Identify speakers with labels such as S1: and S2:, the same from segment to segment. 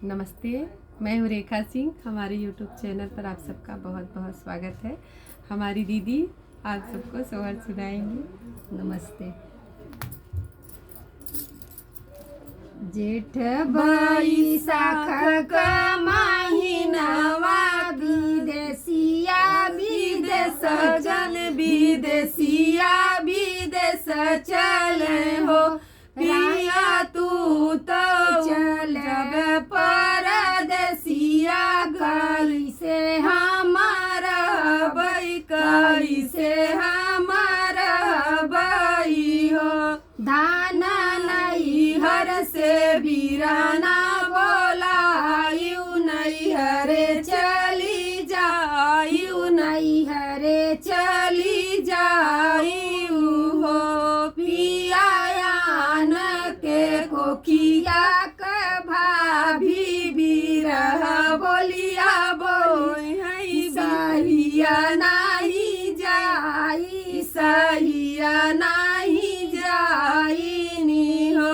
S1: नमस्ते, मैं हूँ रेखा सिंह। हमारे यूट्यूब चैनल पर आप सबका बहुत बहुत स्वागत है। हमारी दीदी आप सबको सोहर सुनाएंगी। नमस्ते।
S2: जेठ बैसाख का महीनावा विदेशिया विदेश जल विदेशिया विदेश चले हो पिया तू तो चल परदेसिया कैसे हमारा बई कैसे हमारा बई हो धान नहीं हर से बीराना बोलायु नहीं हरे चली जायु नहीं हरे चली जायु हो पियायान के कोखिया का भाभी बीरह बोलिया बोई सहिया नहीं जाई सहिया नहीं जाईनी हो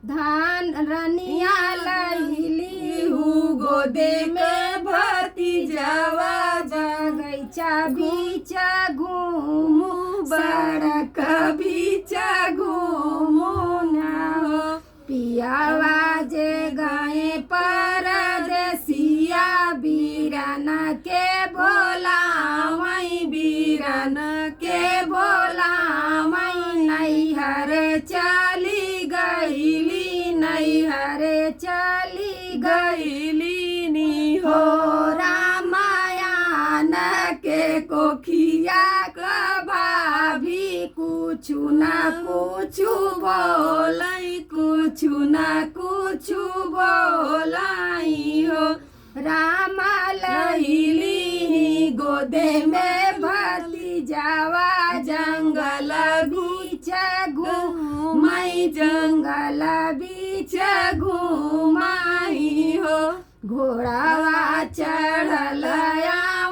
S2: धान रनिया लैली हूँ गोदे में भती जावा बगैचा बीच घूमू सड़क बीच घूमू ना हो पियावा जे गए परदेसिया बीरन के बोलावई बीरन के बोलावई नैहर चली गईली नैहर चली गईली नी हो रामायण के कोखिया का भाभी कुछु न कुछु बोलाई कुछु न कुछु बोलाई हो राम लैली गोदे में भती जावा जंगल बीच घूमाई जंगल बीच घूमाई हो घोड़ावा चढ़ल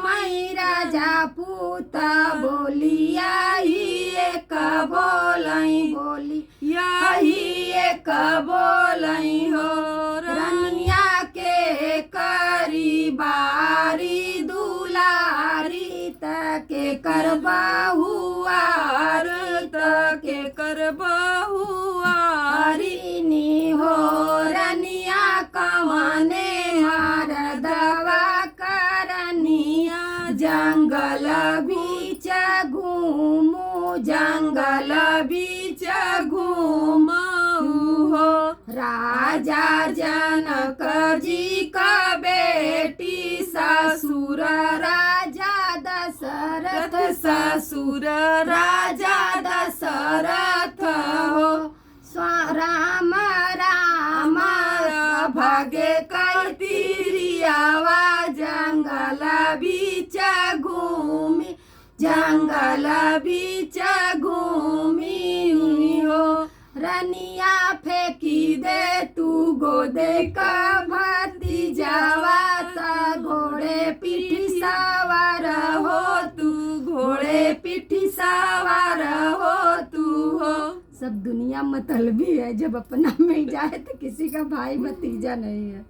S2: मई राजा पूत बोलिया ही एक बोलई बोली यही एक बोलई हो रनिया के करी बारी दुलारी तके करबा हुआर तके करबा हुआरी नी हो रनिया कमाने मार दवा करनिया जंगल बीच घूमू जंगल बीच घूमू हो राजा जनक जी का बेटी ससुर राजा दशरथ ससुर राजा दशरथ हो राम राम भागे कैतिरियावा जंगल बीच घूमी जंगल बीच घूमी हो रनिया फेंकी दे तू गोदे का भती जावा ता घोड़े पीठी सवार हो तू घोड़े पीठी सवार हो तू हो सब दुनिया मतलबी है जब अपना मिल जाए तो किसी का भाई भतीजा नहीं है।